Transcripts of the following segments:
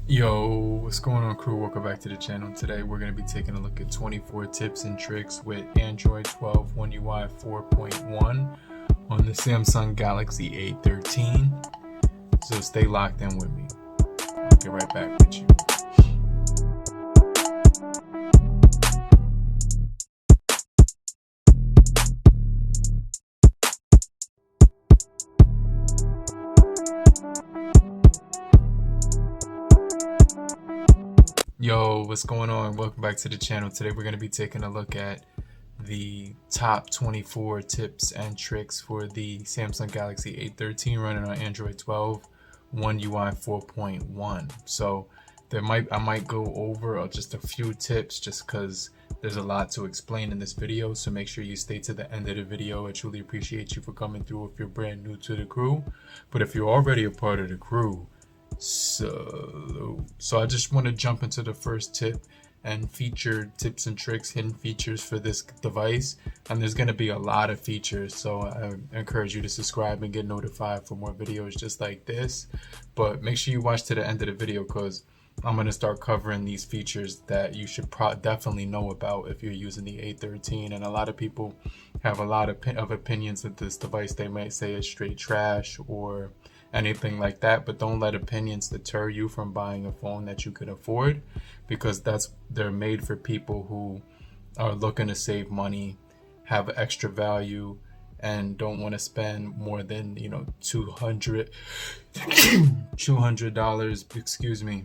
Yo, what's going on, crew? Welcome back to the channel. Today we're going to be taking a look at 24 tips and tricks with Android 12 One UI 4.1 on the Samsung Galaxy A13. So stay locked in with me. I'll get right back with you. Yo, what's going on? Welcome back to the channel. Today we're going to be taking a look at the top 24 tips and tricks for the Samsung Galaxy A13 running on Android 12 One UI 4.1. So I might go over just a few tips just because there's a lot to explain in this video. So make sure you stay to the end of the video. I truly appreciate you for coming through if you're brand new to the crew. But if you're already a part of the crew, so I just want to jump into the first tip and feature tips and tricks, hidden features for this device. And there's going to be a lot of features, so I encourage you to subscribe and get notified for more videos just like this. But make sure you watch to the end of the video because I'm going to start covering these features that you should definitely know about if you're using the A13. And a lot of people have a lot of opinions of this device. They might say it's straight trash or anything like that, but don't let opinions deter you from buying a phone that you can afford, because they're made for people who are looking to save money, have extra value, and don't want to spend more than $200 excuse me,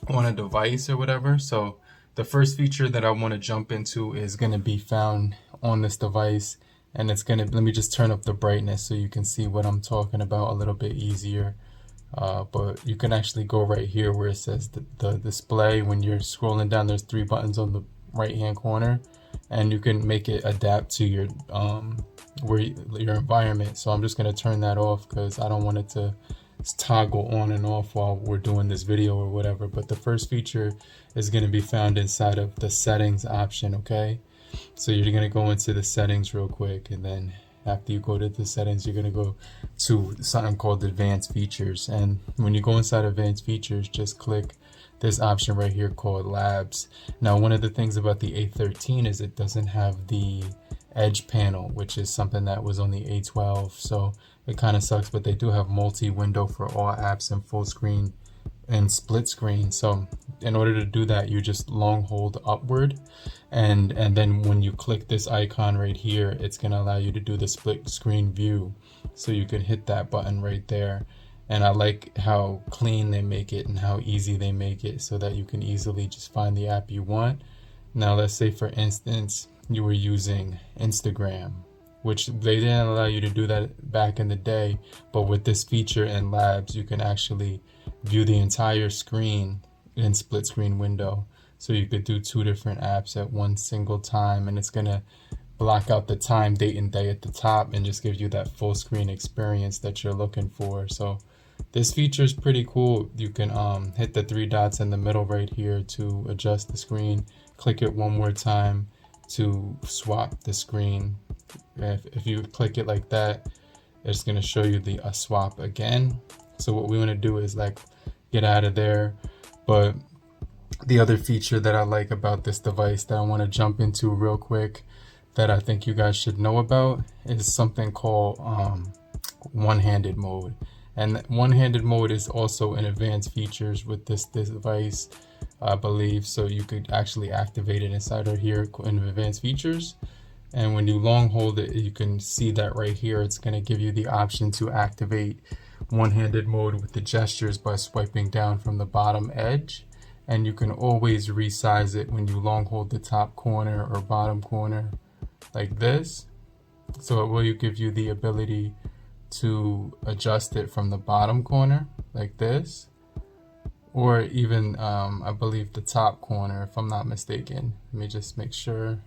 on a device or whatever. So the first feature that I want to jump into is going to be found on this device, and it's gonna, let me just turn up the brightness so you can see what I'm talking about a little bit easier. But you can actually go right here where it says the display. When you're scrolling down, there's 3 buttons on the right hand corner, and you can make it adapt to your your environment. So I'm just gonna turn that off because I don't want it to toggle on and off while we're doing this video or whatever. But the first feature is going to be found inside of the settings option. Okay, so you're going to go into the settings real quick, and then after you go to the settings, you're going to go to something called advanced features. And when you go inside advanced features, just click this option right here called labs. Now, one of the things about the A13 is it doesn't have the edge panel, which is something that was on the A12, so it kind of sucks. But they do have multi-window for all apps and full screen and split screen. So in order to do that, you just long hold upward, and then when you click this icon right here, it's going to allow you to do the split screen view. So you can hit that button right there. And I like how clean they make it and how easy they make it so that you can easily just find the app you want. Now let's say, for instance, you were using Instagram, which they didn't allow you to do that back in the day, but with this feature in labs, you can actually view the entire screen in split screen window. So you could do 2 different apps at one single time, and it's gonna block out the time, date, and day at the top and just give you that full screen experience that you're looking for. So this feature is pretty cool. You can hit the 3 dots in the middle right here to adjust the screen. Click it one more time to swap the screen. If you click it like that, it's going to show you the swap again. So what we want to do is get out of there. But the other feature that I like about this device that I want to jump into real quick that I think you guys should know about is something called one-handed mode. And one-handed mode is also in advanced features with this device, I believe. So you could actually activate it inside of here in advanced features. And when you long hold it, you can see that right here. It's going to give you the option to activate one-handed mode with the gestures by swiping down from the bottom edge. And you can always resize it when you long hold the top corner or bottom corner like this. So it will give you the ability to adjust it from the bottom corner like this, or even I believe the top corner, if I'm not mistaken. Let me just make sure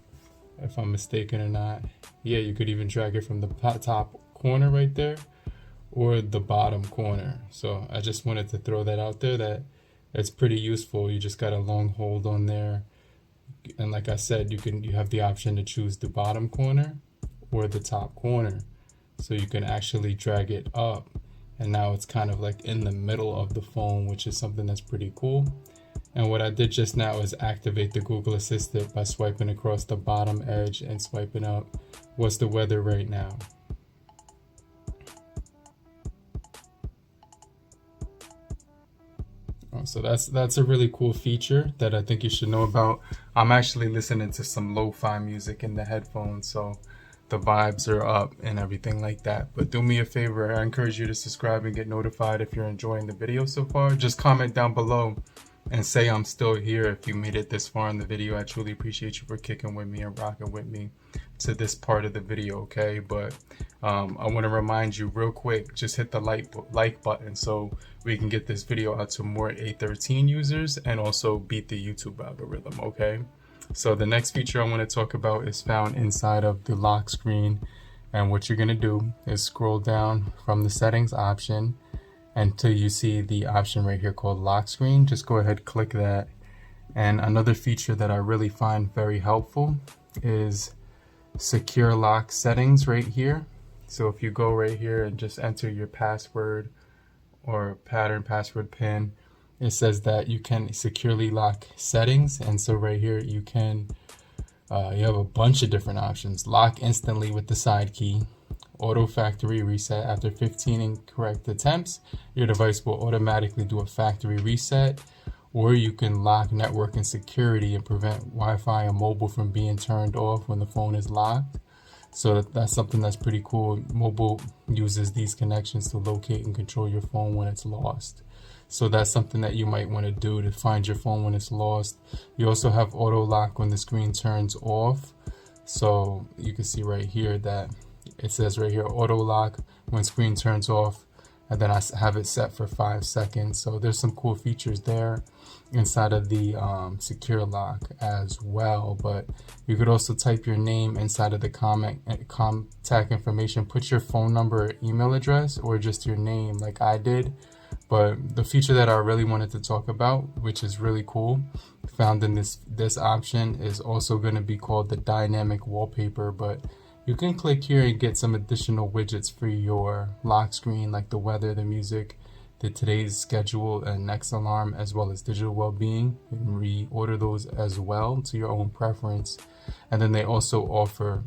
if I'm mistaken or not. Yeah, you could even drag it from the top corner right there or the bottom corner. So I just wanted to throw that out there, that it's pretty useful. You just got a long hold on there, and like I said, you have the option to choose the bottom corner or the top corner. So you can actually drag it up and now it's kind of like in the middle of the phone, which is something that's pretty cool. And what I did just now is activate the Google Assistant by swiping across the bottom edge and swiping up, what's the weather right now? So that's a really cool feature that I think you should know about. I'm actually listening to some lo-fi music in the headphones, so the vibes are up and everything like that. But do me a favor, I encourage you to subscribe and get notified if you're enjoying the video so far. Just comment down below and say I'm still here if you made it this far in the video. I truly appreciate you for kicking with me and rocking with me to this part of the video, okay? But I want to remind you real quick, just hit the like button so we can get this video out to more A13 users and also beat the YouTube algorithm, okay? So the next feature I want to talk about is found inside of the lock screen, and what you're going to do is scroll down from the settings option until you see the option right here called lock screen. Just go ahead, click that. And another feature that I really find very helpful is secure lock settings right here. So if you go right here and just enter your password or pattern password pin, it says that you can securely lock settings. And so right here you can you have a bunch of different options. Lock instantly with the side key, auto factory reset. After 15 incorrect attempts, your device will automatically do a factory reset. Or you can lock network and security and prevent Wi-Fi and mobile from being turned off when the phone is locked. So that's something that's pretty cool. Mobile uses these connections to locate and control your phone when it's lost. So that's something that you might want to do to find your phone when it's lost. You also have auto lock when the screen turns off. So you can see right here that it says right here, auto lock when screen turns off. And then I have it set for 5 seconds. So there's some cool features there inside of the secure lock as well. But you could also type your name inside of the contact information. Put your phone number or email address or just your name like I did. But the feature that I really wanted to talk about, which is really cool, found in this option, is also going to be called the dynamic wallpaper. But you can click here and get some additional widgets for your lock screen, like the weather, the music, the today's schedule, and next alarm, as well as digital well-being. You can reorder those as well to your own preference. And then they also offer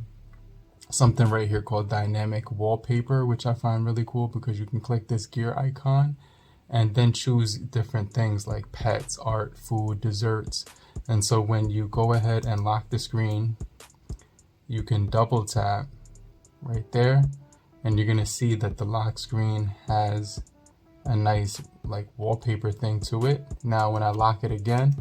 something right here called dynamic wallpaper, which I find really cool because you can click this gear icon and then choose different things like pets, art, food, desserts. And so when you go ahead and lock the screen, you can double tap right there and you're gonna see that the lock screen has a nice like wallpaper thing to it. Now when I lock it again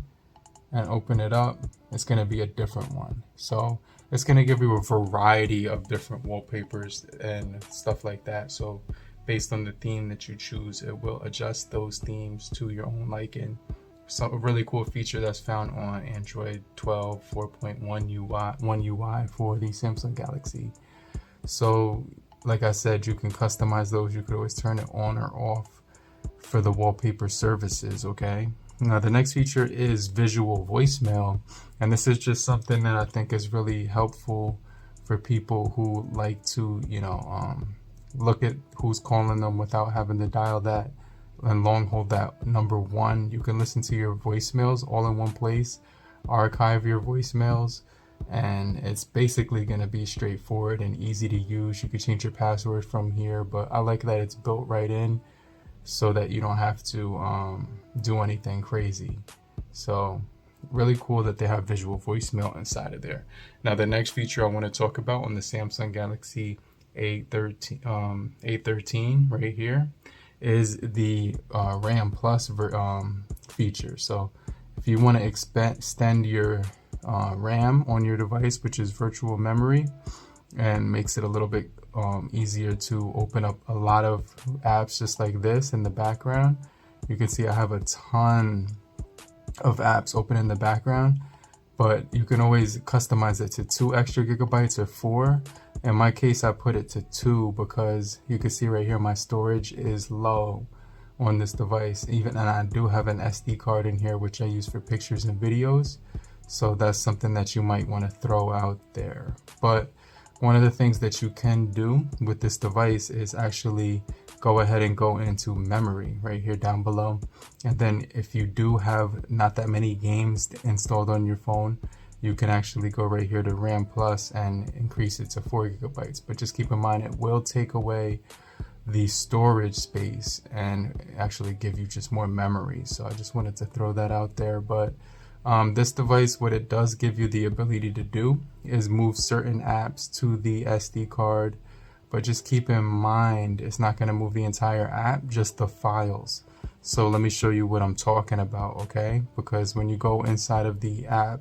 and open it up, it's gonna be a different one. So it's gonna give you a variety of different wallpapers and stuff like that. So based on the theme that you choose, it will adjust those themes to your own liking. So a really cool feature that's found on Android 12 4.1 UI, One UI for the Samsung Galaxy. So like I said, you can customize those. You could always turn it on or off for the wallpaper services, okay? Now the next feature is visual voicemail, and this is just something that I think is really helpful for people who like to, look at who's calling them without having to dial that and long hold that number 1. You can listen to your voicemails all in one place, archive your voicemails, and it's basically going to be straightforward and easy to use. You can change your password from here, but I like that it's built right in so that you don't have to do anything crazy. So really cool that they have visual voicemail inside of there. Now the next feature I want to talk about on the Samsung Galaxy A13 right here is the RAM Plus feature. So if you want to extend your RAM on your device, which is virtual memory, and makes it a little bit easier to open up a lot of apps just like this in the background. You can see I have a ton of apps open in the background, but you can always customize it to 2 extra gigabytes or 4. In my case, I put it to 2 because you can see right here my storage is low on this device. And I do have an SD card in here which I use for pictures and videos. So that's something that you might want to throw out there. But one of the things that you can do with this device is actually go ahead and go into memory right here down below. And then if you do have not that many games installed on your phone, you can actually go right here to RAM Plus and increase it to 4 gigabytes. But just keep in mind, it will take away the storage space and actually give you just more memory. So I just wanted to throw that out there. But this device, what it does give you the ability to do is move certain apps to the SD card. But just keep in mind, it's not going to move the entire app, just the files. So let me show you what I'm talking about, okay? Because when you go inside of the app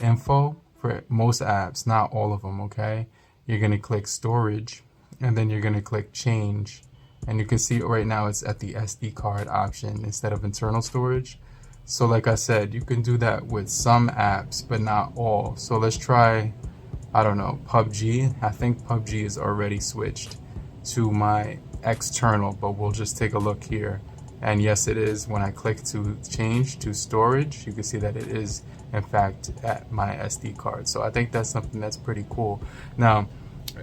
info, for most apps, not all of them, okay? You're going to click storage, and then you're going to click change. And you can see right now it's at the SD card option instead of internal storage. So like I said, you can do that with some apps, but not all. So let's try, I don't know, PUBG. I think PUBG is already switched to my external, but we'll just take a look here. And yes, it is. When I click to change to storage, you can see that it is in fact at my SD card. So I think that's something that's pretty cool. Now,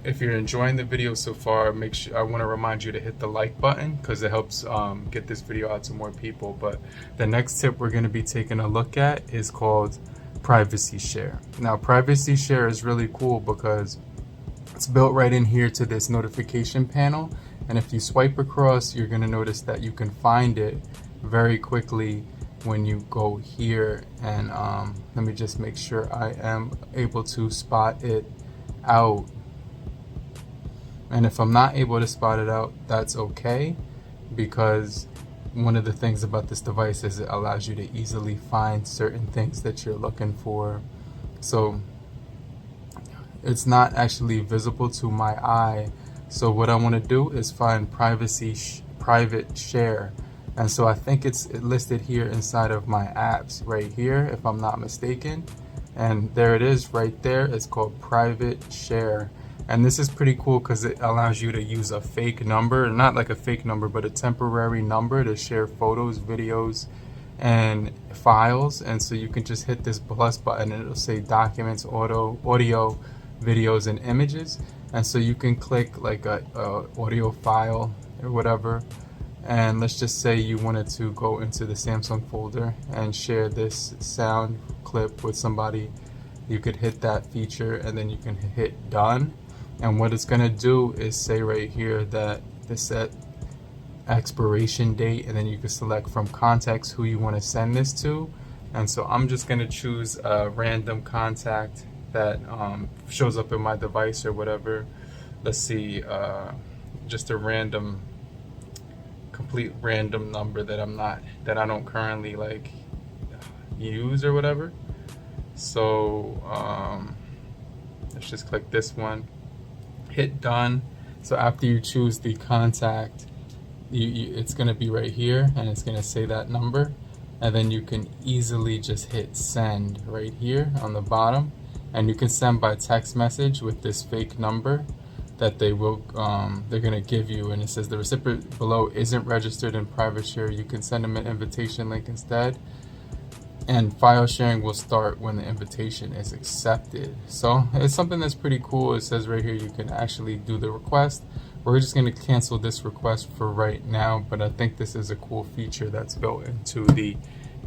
if you're enjoying the video so far, make sure, I want to remind you to hit the like button because it helps get this video out to more people. But the next tip we're going to be taking a look at is called privacy share. Now, privacy share is really cool because it's built right in here to this notification panel. And if you swipe across, you're going to notice that you can find it very quickly when you go here. And let me just make sure I am able to spot it out. And if I'm not able to spot it out, that's okay, because one of the things about this device is it allows you to easily find certain things that you're looking for. So it's not actually visible to my eye. So what I want to do is find private share. And so I think it's listed here inside of my apps right here, if I'm not mistaken. And there it is right there. It's called private share. And this is pretty cool because it allows you to use a fake number, not like a fake number, but a temporary number to share photos, videos, and files. And so you can just hit this plus button and it'll say documents, audio, videos, and images. And so you can click like a audio file or whatever. And let's just say you wanted to go into the Samsung folder and share this sound clip with somebody. You could hit that feature and then you can hit done. And what it's going to do is say right here that the set expiration date, and then you can select from contacts who you want to send this to. And so I'm just going to choose a random contact that shows up in my device or whatever. Let's see, just a random, complete random number that I don't currently like use or whatever. So let's just click this one. Hit done. So after you choose the contact, it's going to be right here and it's going to say that number, and then you can easily just hit send right here on the bottom, and you can send by text message with this fake number that they're going to give you. And it says the recipient below isn't registered in private share. You can send them an invitation link instead. And file sharing will start when the invitation is accepted. So it's something that's pretty cool. It says right here you can actually do the request. We're just going to cancel this request for right now, but I think this is a cool feature that's built into the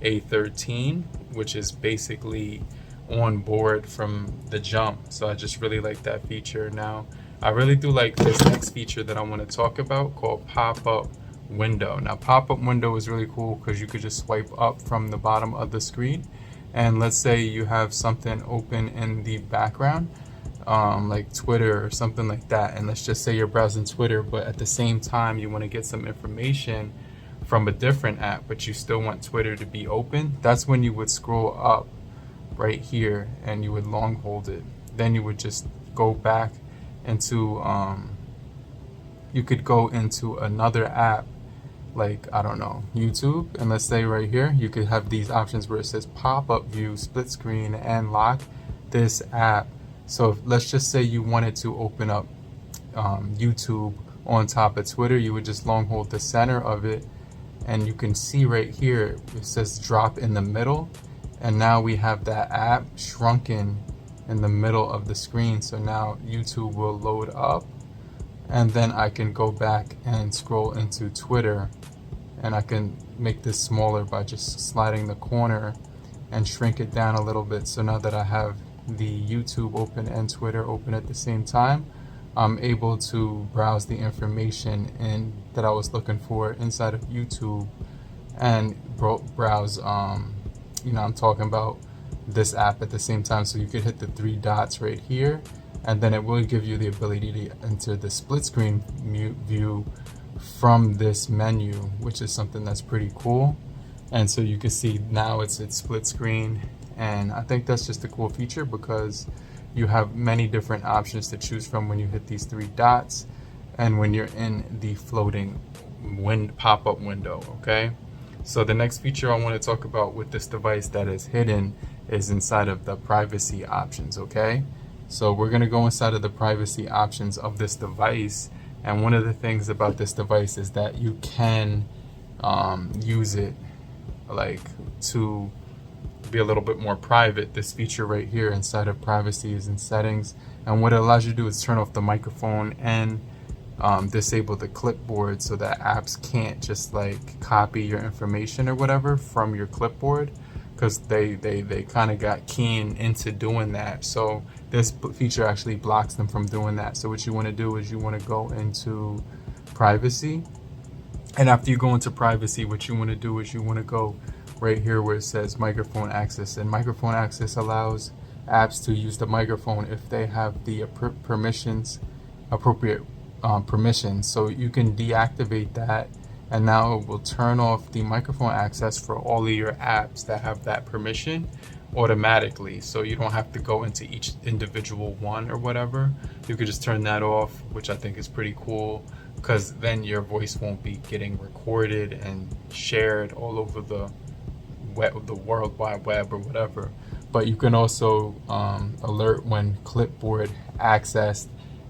A13, which is basically on board from the jump. So I just really like that feature. Now, I really do like this next feature that I want to talk about called pop-up window. Now, pop-up window is really cool because you could just swipe up from the bottom of the screen, and let's say you have something open in the background, like Twitter or something like that, and let's just say you're browsing Twitter, but at the same time you want to get some information from a different app, but you still want Twitter to be open. That's when you would scroll up right here and you would long hold it. Then you would just go back into you could go into another app, like, I don't know, YouTube, and let's say right here you could have these options where it says pop-up view, split screen, and lock this app. So let's just say you wanted to open up YouTube on top of Twitter, you would just long hold the center of it, and you can see right here it says drop in the middle, and now we have that app shrunken in the middle of the screen. So now YouTube will load up, and then I can go back and scroll into Twitter, and I can make this smaller by just sliding the corner and shrink it down a little bit. So now that I have the YouTube open and Twitter open at the same time, I'm able to browse the information that I was looking for inside of YouTube, and browse I'm talking about this app at the same time. So you could hit the three dots right here, and then it will give you the ability to enter the split screen view from this menu, which is something that's pretty cool. And so you can see now it's split screen, and I think that's just a cool feature because you have many different options to choose from when you hit these three dots and when you're in the floating pop-up window. Okay, so the next feature I want to talk about with this device that is hidden is inside of the privacy options. Okay, so we're going to go inside of the privacy options of this device, and one of the things about this device is that you can use it like to be a little bit more private. This feature right here inside of privacy is in settings, and what it allows you to do is turn off the microphone and disable the clipboard so that apps can't just like copy your information or whatever from your clipboard, because they kind of got keen into doing that. So this feature actually blocks them from doing that. So what you want to do is you want to go into privacy, and after you go into privacy, what you want to do is you want to go right here where it says microphone access, and microphone access allows apps to use the microphone if they have the appropriate permissions. So you can deactivate that, and now it will turn off the microphone access for all of your apps that have that permission automatically. So you don't have to go into each individual one or whatever. You could just turn that off, which I think is pretty cool, because then your voice won't be getting recorded and shared all over the World Wide Web or whatever. But you can also alert when clipboard accessed,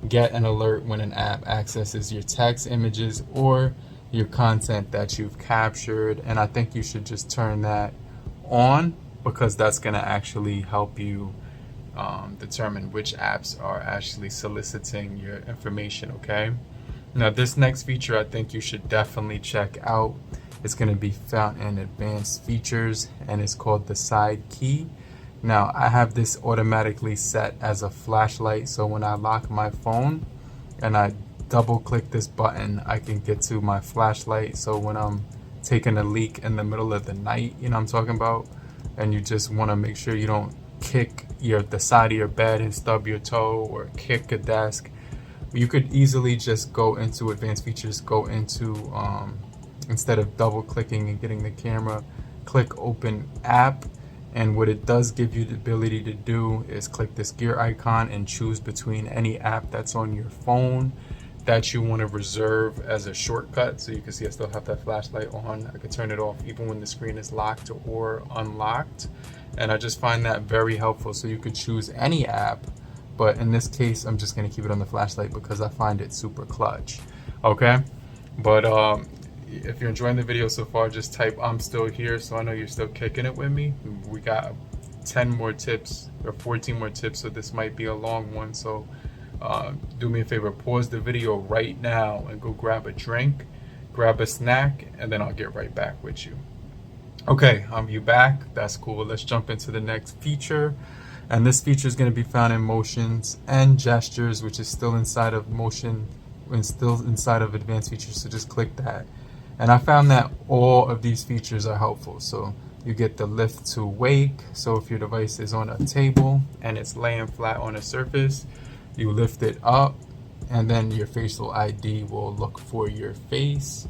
get an alert when an app accesses your text, images, or your content that you've captured. And I think you should just turn that on, because that's going to actually help you determine which apps are actually soliciting your information. Okay, now this next feature I think you should definitely check out. It's going to be found in advanced features, and it's called the side key. Now I have this automatically set as a flashlight, so when I lock my phone and I double click this button, I can get to my flashlight. So when I'm taking a leak in the middle of the night, you know what I'm talking about, and you just want to make sure you don't kick the side of your bed and stub your toe, or kick a desk, you could easily just go into advanced features, go into instead of double clicking and getting the camera, click open app, and what it does give you the ability to do is click this gear icon and choose between any app that's on your phone that you want to reserve as a shortcut. So you can see I still have that flashlight on. I can turn it off even when the screen is locked or unlocked, and I just find that very helpful. So you could choose any app, but in this case I'm just going to keep it on the flashlight because I find it super clutch. Okay, but if you're enjoying the video so far, just type I'm still here, so I know you're still kicking it with me. We got 10 more tips or 14 more tips, so this might be a long one. So do me a favor, pause the video right now and go grab a drink, grab a snack, and then I'll get right back with you. Okay, you back. That's cool. Let's jump into the next feature. And this feature is going to be found in motions and gestures, which is still inside of motion and still inside of advanced features. So just click that. And I found that all of these features are helpful. So you get the lift to wake. So if your device is on a table and it's laying flat on a surface, you lift it up, and then your facial ID will look for your face.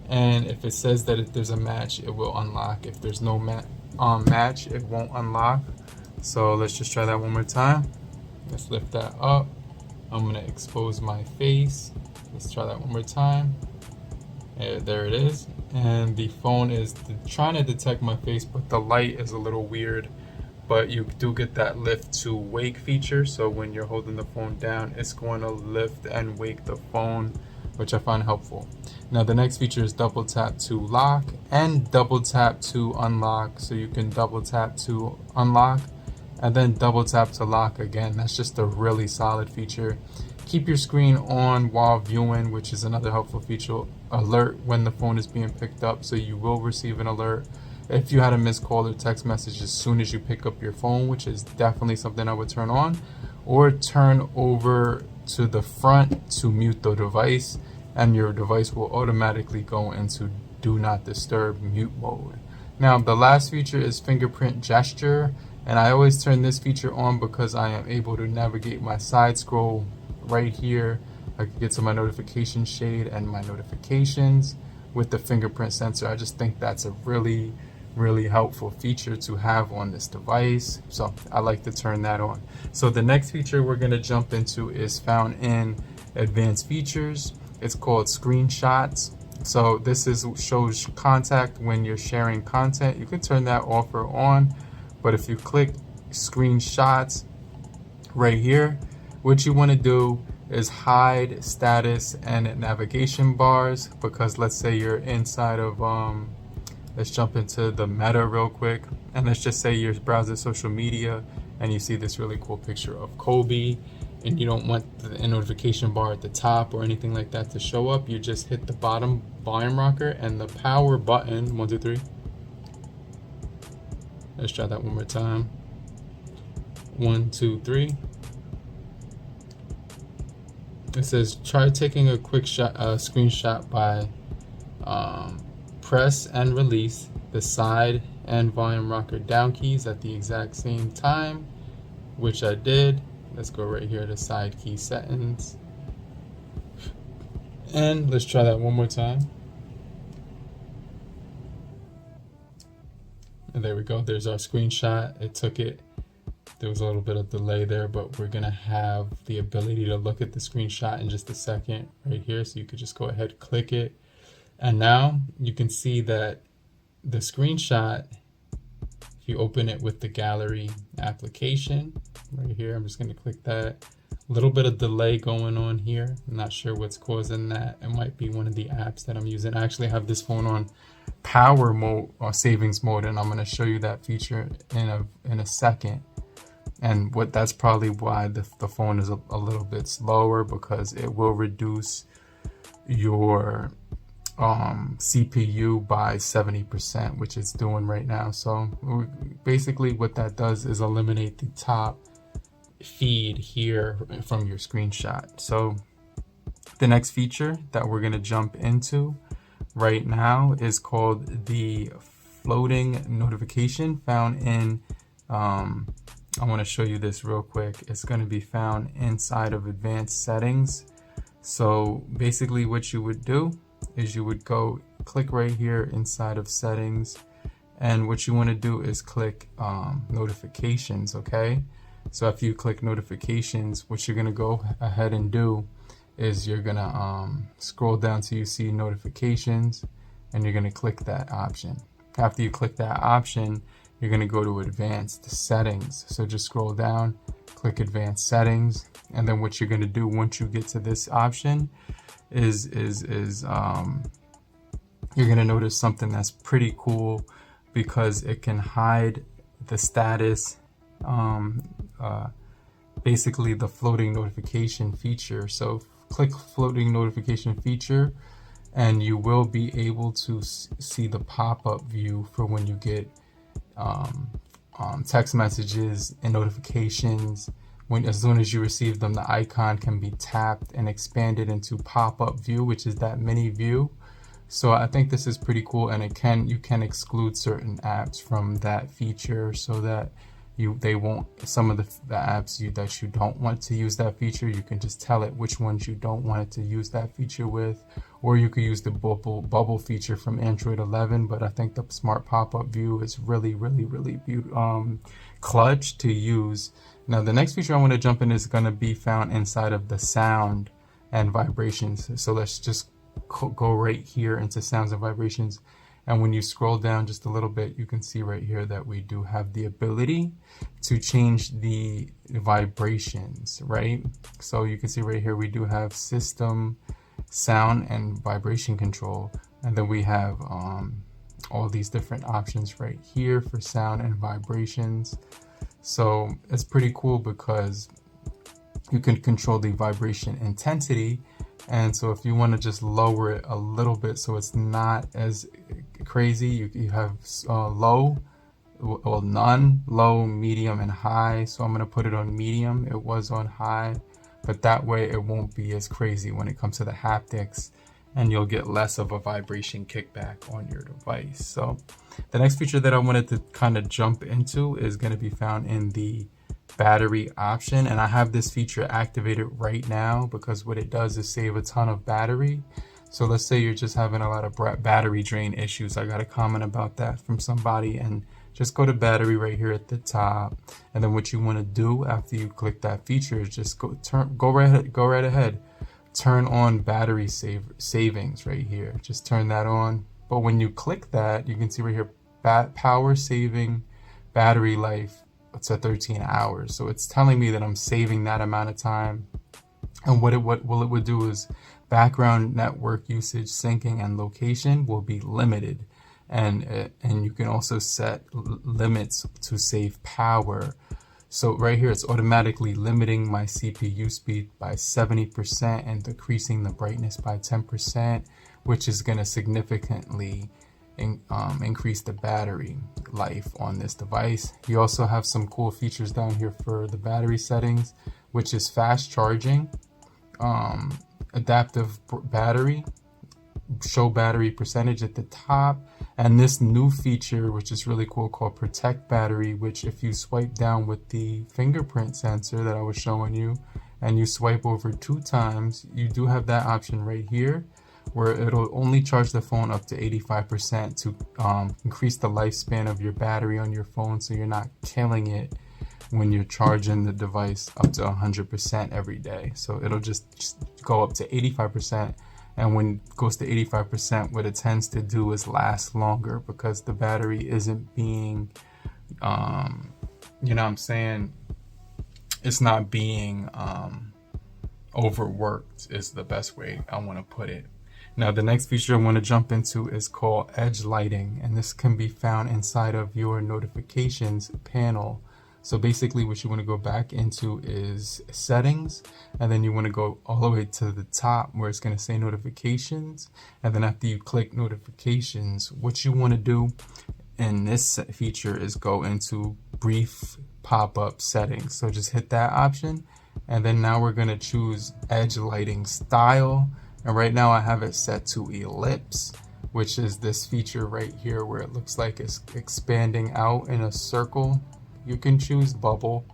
And if it says that if there's a match, it will unlock. If there's no match, it won't unlock. So let's just try that one more time. Let's lift that up. I'm gonna expose my face. Let's try that one more time. There it is. And the phone is trying to detect my face, but the light is a little weird. But you do get that lift to wake feature. So when you're holding the phone down, it's going to lift and wake the phone, which I find helpful. Now the next feature is double tap to lock and double tap to unlock. So you can double tap to unlock and then double tap to lock again. That's just a really solid feature. keep your screen on while viewing, which is another helpful feature. Alert when the phone is being picked up, so you will receive an alert if you had a missed call or text message as soon as you pick up your phone, which is definitely something I would turn on. Or turn over to the front to mute the device, and your device will automatically go into do not disturb mute mode. Now the last feature is fingerprint gesture, and I always turn this feature on because I am able to navigate my side scroll right here. I can get to my notification shade and my notifications with the fingerprint sensor. I just think that's a really helpful feature to have on this device, so I like to turn that on. So the next feature we're going to jump into is found in advanced features. It's called screenshots. So this shows contact when you're sharing content. You can turn that off or on, but if you click screenshots right here, what you want to do is hide status and navigation bars, because let's say you're inside of let's jump into the meta real quick, and let's just say you're browsing social media and you see this really cool picture of Kobe, and you don't want the notification bar at the top or anything like that to show up. You just hit the bottom volume rocker and the power button. 1, 2, 3. Let's try that one more time. 1, 2, 3. It says try taking a quick screenshot by press and release the side and volume rocker down keys at the exact same time, which I did. Let's go right here to side key settings, and let's try that one more time. And there we go, there's our screenshot. It took it, there was a little bit of delay there, but we're gonna have the ability to look at the screenshot in just a second right here. So you could just go ahead, click it, and now you can see that the screenshot, if you open it with the gallery application right here, I'm just going to click that. A little bit of delay going on here. I'm not sure what's causing that. It might be one of the apps that I'm using. I actually have this phone on power mode or savings mode, and I'm going to show you that feature in a second. And that's probably why the phone is a little bit slower, because it will reduce your CPU by 70%, which it's doing right now. So basically what that does is eliminate the top feed here from your screenshot. So the next feature that we're going to jump into right now is called the floating notification, found in I want to show you this real quick. It's going to be found inside of advanced settings. So basically what you would do is you would go click right here inside of settings, and what you want to do is click notifications. Okay, so after you click notifications, what you're going to go ahead and do is you're going to scroll down till you see notifications, and you're going to click that option. After you click that option, you're going to go to advanced settings. So just scroll down, click advanced settings, and then what you're going to do once you get to this option is you're going to notice something that's pretty cool, because it can hide the status, basically the floating notification feature. So click floating notification feature, and you will be able to see the pop-up view for when you get text messages and notifications. As soon as you receive them, the icon can be tapped and expanded into pop-up view, which is that mini view. So I think this is pretty cool, and you can exclude certain apps from that feature, so that they won't, some of the apps that you don't want to use that feature, you can just tell it which ones you don't want it to use that feature with. Or you could use the bubble feature from Android 11, but I think the smart pop-up view is really clutch to use. Now the next feature I want to jump in is going to be found inside of the sound and vibrations. So let's just go right here into sounds and vibrations, and when you scroll down just a little bit, you can see right here that we do have the ability to change the vibrations, right? So you can see right here we do have system sound and vibration control, and then we have all these different options right here for sound and vibrations. So it's pretty cool, because you can control the vibration intensity. And so if you want to just lower it a little bit so it's not as crazy, you have low, well, none, low, medium, and high. So I'm going to put it on medium. It was on high, but that way it won't be as crazy when it comes to the haptics, and you'll get less of a vibration kickback on your device. So the next feature that I wanted to kind of jump into is going to be found in the battery option, and I have this feature activated right now because what it does is save a ton of battery. So let's say you're just having a lot of battery drain issues. I got a comment about that from somebody, and just go to battery right here at the top, and then what you want to do after you click that feature is just go right ahead, turn on battery savings right here. Just turn that on. But when you click that, you can see right here, power saving battery life, it's at 13 hours. So it's telling me that I'm saving that amount of time. And what it would do is background network usage, syncing, and location will be limited. And you can also set limits to save power. So right here, it's automatically limiting my CPU speed by 70% and decreasing the brightness by 10%, which is going to significantly increase the battery life on this device. You also have some cool features down here for the battery settings, which is fast charging, adaptive battery, show battery percentage at the top, and this new feature, which is really cool, called protect battery, which if you swipe down with the fingerprint sensor that I was showing you and you swipe over 2 times, you do have that option right here where it'll only charge the phone up to 85% to increase the lifespan of your battery on your phone, so you're not killing it when you're charging the device up to 100% every day. So it'll just go up to 85%, and when it goes to 85%, what it tends to do is last longer because the battery isn't being, you know what I'm saying, it's not being overworked is the best way I want to put it. Now, the next feature I want to jump into is called edge lighting, and this can be found inside of your notifications panel. So basically what you want to go back into is settings, and then you want to go all the way to the top where it's going to say notifications. And then after you click notifications, what you want to do in this feature is go into brief pop-up settings. So just hit that option, and then now we're going to choose edge lighting style. And right now I have it set to ellipse, which is this feature right here where it looks like it's expanding out in a circle. You can choose bubble,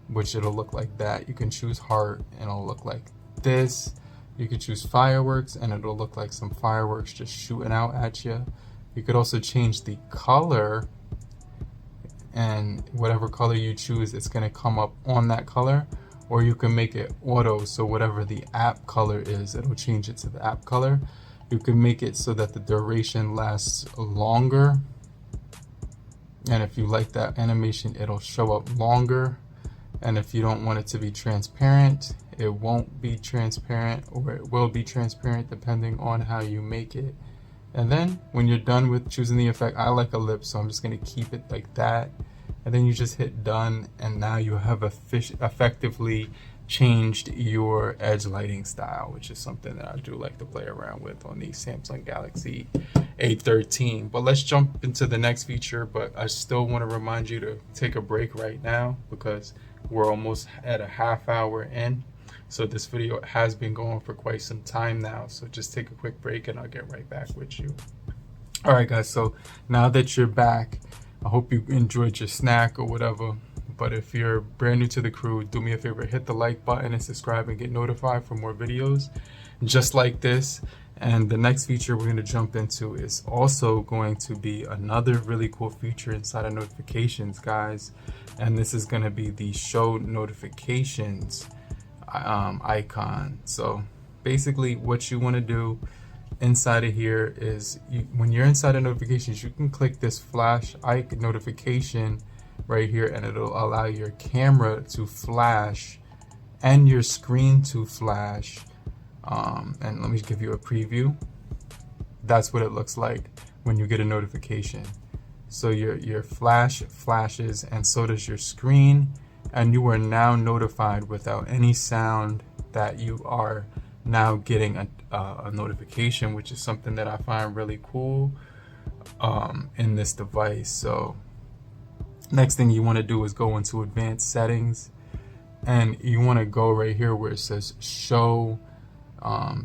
which it'll look like that. You can choose heart and it'll look like this. You could choose fireworks and it'll look like some fireworks just shooting out at you. You could also change the color, and whatever color you choose, it's going to come up on that color. Or you can make it auto, so whatever the app color is, it'll change it to the app color. You can make it so that the duration lasts longer. And if you like that animation, it'll show up longer. And if you don't want it to be transparent, it won't be transparent, or it will be transparent depending on how you make it. And then when you're done with choosing the effect, I like ellipse, so I'm just going to keep it like that. And then you just hit done, and now you have effectively changed your edge lighting style, which is something that I do like to play around with on the Samsung Galaxy A13. But let's jump into the next feature, but I still want to remind you to take a break right now because we're almost at a half hour in. So this video has been going for quite some time now, so just take a quick break and I'll get right back with you. All right, guys, so now that you're back, I hope you enjoyed your snack or whatever. But if you're brand new to the crew, do me a favor, hit the like button and subscribe and get notified for more videos just like this. And the next feature we're going to jump into is also going to be another really cool feature inside of notifications, guys. And this is going to be the show notifications icon. So basically what you want to do inside of here is when you're inside of notifications, you can click this flash icon notification right here, and it'll allow your camera to flash and your screen to flash. And let me give you a preview. That's what it looks like when you get a notification. So your flash flashes, and so does your screen, and you are now notified without any sound that you are now getting a notification, which is something that I find really cool in this device. So next thing you want to do is go into advanced settings, and you want to go right here where it says show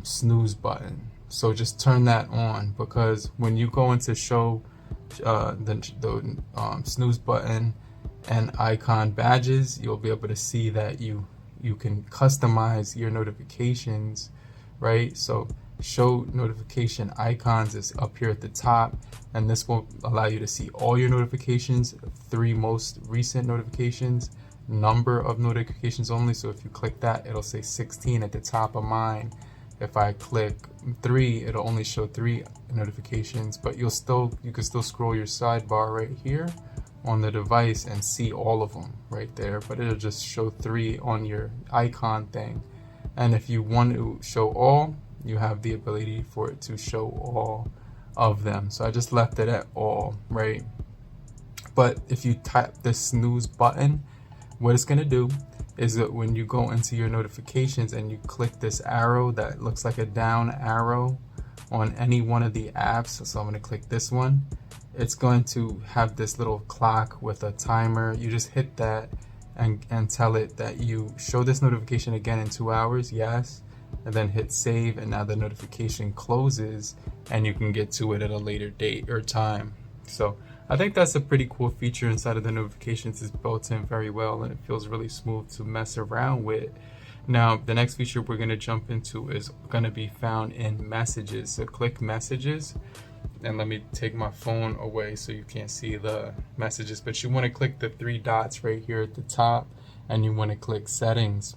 snooze button. So just turn that on, because when you go into show the snooze button and icon badges, you'll be able to see that you can customize your notifications, right? So show notification icons is up here at the top, and this will allow you to see all your notifications, 3 most recent notifications, number of notifications only. So if you click that, it'll say 16 at the top of mine. If I click 3, it'll only show 3 notifications, but you can still scroll your sidebar right here on the device and see all of them right there, but it'll just show 3 on your icon thing. And if you want to show all, you have the ability for it to show all of them. So I just left it at all, right? But if you tap the snooze button, what it's going to do is that when you go into your notifications and you click this arrow that looks like a down arrow on any one of the apps, so I'm going to click this one, it's going to have this little clock with a timer. You just hit that and tell it that you show this notification again in 2 hours, yes, and then hit save, and now the notification closes and you can get to it at a later date or time. So I think that's a pretty cool feature inside of the notifications. It's built in very well and it feels really smooth to mess around with. Now the next feature we're going to jump into is going to be found in messages. So click messages, and let me take my phone away so you can't see the messages, but you want to click the 3 dots right here at the top, and you want to click settings.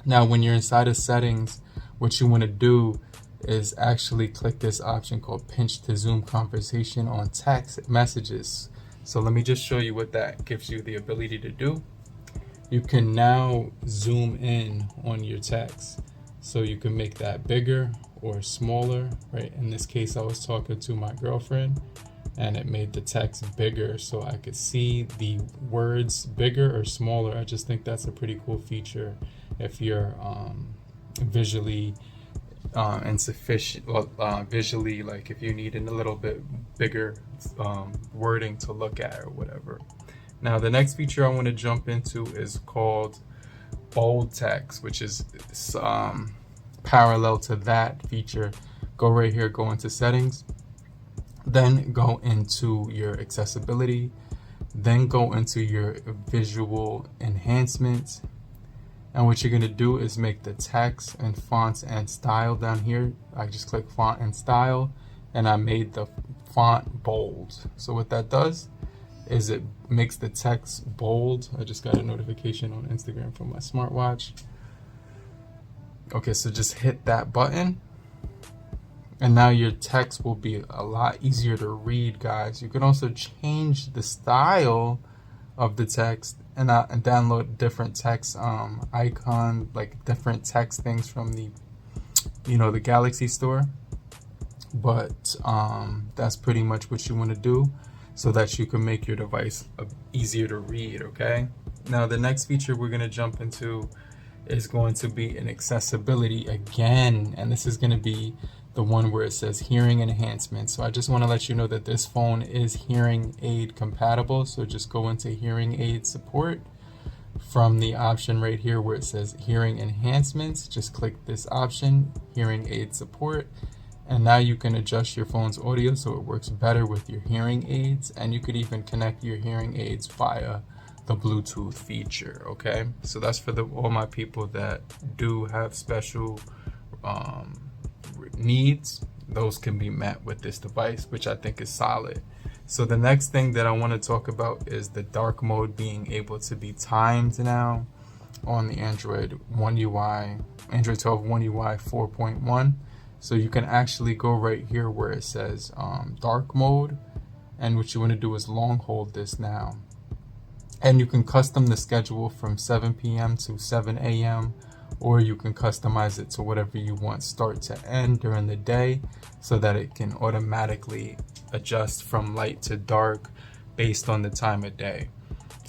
Now when you're inside of settings, what you want to do is actually click this option called pinch to zoom conversation on text messages. So let me just show you what that gives you the ability to do. You can now zoom in on your text, so you can make that bigger or smaller, right? In this case, I was talking to my girlfriend and it made the text bigger so I could see the words bigger or smaller. I just think that's a pretty cool feature if you're visually insufficient, visually, like if you need a little bit bigger wording to look at or whatever. Now the next feature I want to jump into is called bold text, which is parallel to that feature. Go right here, go into settings, then go into your accessibility, then go into your visual enhancements. And what you're going to do is make the text and fonts and style down here. I just click font and style, and I made the font bold. So what that does is it makes the text bold. I just got a notification on Instagram from my smartwatch. Okay, so just hit that button, and now your text will be a lot easier to read, guys. You can also change the style of the text and download different text icon, like different text things from the the Galaxy store. But that's pretty much what you want to do so that you can make your device easier to read. Okay, now the next feature we're going to jump into is going to be an accessibility again, and this is going to be the one where it says hearing enhancements. So I just want to let you know that this phone is hearing aid compatible. So just go into hearing aid support from the option right here where it says hearing enhancements. Just click this option, hearing aid support, and now you can adjust your phone's audio so it works better with your hearing aids, and you could even connect your hearing aids via the Bluetooth feature. Okay, so that's for all my people that do have special needs. Those can be met with this device, which I think is solid. So the next thing that I want to talk about is the dark mode being able to be timed now on the Android One UI, Android 12 One UI 4.1. So you can actually go right here where it says dark mode, and what you want to do is long hold this now, and you can custom the schedule from 7 p.m. to 7 a.m. or you can customize it to whatever you want start to end during the day, so that it can automatically adjust from light to dark based on the time of day.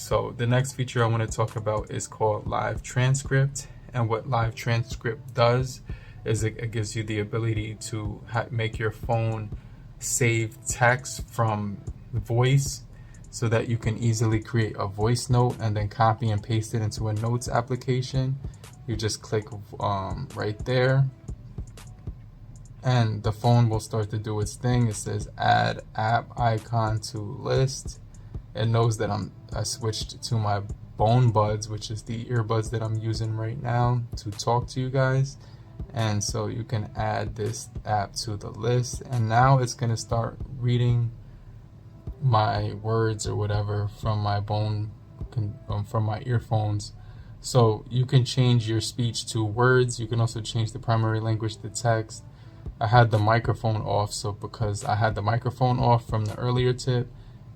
So the next feature I want to talk about is called live transcript. And what live transcript does is it gives you the ability to make your phone save text from voice, so that you can easily create a voice note and then copy and paste it into a notes application. You just click right there, and the phone will start to do its thing. It says add app icon to list. It knows that I switched to my Bone Buds, which is the earbuds that I'm using right now to talk to you guys. And so you can add this app to the list, and now it's going to start reading my words or whatever from my from my earphones. So you can change your speech to words. You can also change the primary language to text. I had the microphone off, so because I had the microphone off from the earlier tip,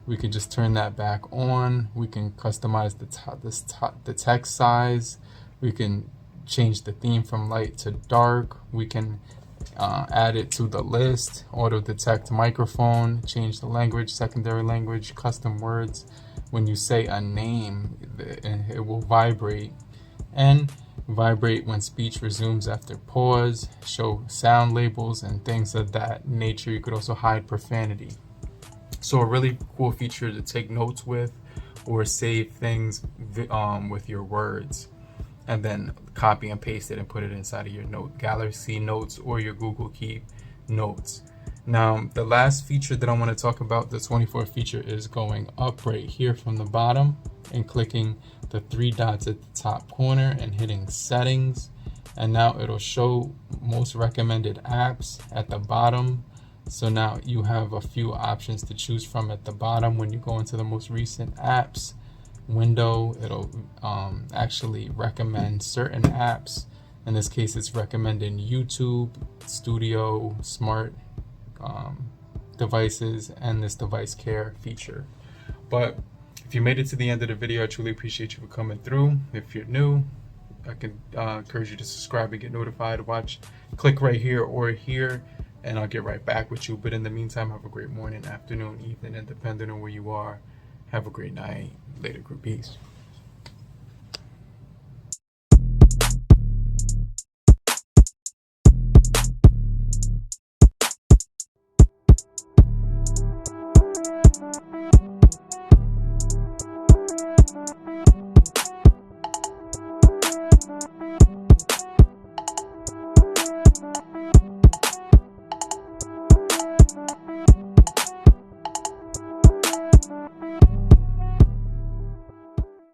we can just turn that back on. We can customize the text size. We can change the theme from light to dark. We can add it to the list, auto detect microphone, change the language, secondary language, custom words. When you say a name, it will vibrate, and vibrate when speech resumes after pause, show sound labels and things of that nature. You could also hide profanity. So a really cool feature to take notes with, or save things with your words, and then copy and paste it and put it inside of your Galaxy Notes or your Google Keep Notes. Now, the last feature that I want to talk about, the 24th feature, is going up right here from the bottom and clicking the three dots at the top corner and hitting settings. And now it'll show most recommended apps at the bottom. So now you have a few options to choose from at the bottom. When you go into the most recent apps window, it'll actually recommend certain apps. In this case, it's recommending YouTube, Studio, Smart devices, and this device care feature. But if you made it to the end of the video, I truly appreciate you for coming through. If you're new, I can encourage you to subscribe and get notified. Click right here or here, and I'll get right back with you. But in the meantime, have a great morning, afternoon, evening, and depending on where you are, have a great night. Later, group. Peace.